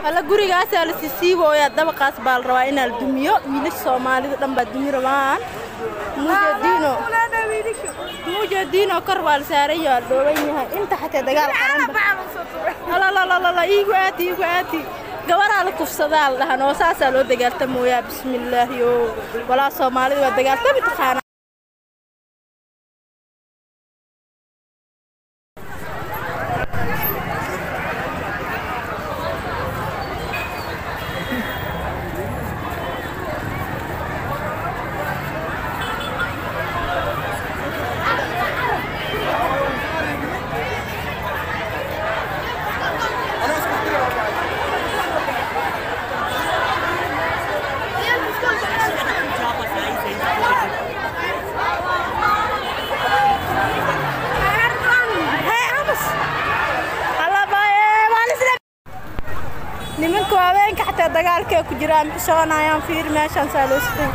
هلا gurigaas la siisiibo oo dabaqaas baal rabaa in la dumiyo wiilash Soomaalida dhan baa dumi rabaan mujadiino karwal saarayo dhooban yahay inta xataa dagaal qaran la iigu aati gabadha la kufsadaa lahan oo saasa loo dagaaltamooya bismillaah yo wala Soomaalida waa dagaaltamay taqaan nimanku haweenka xataa dagaalka ku jiraan bishoonayaan fiir meeshan saalosay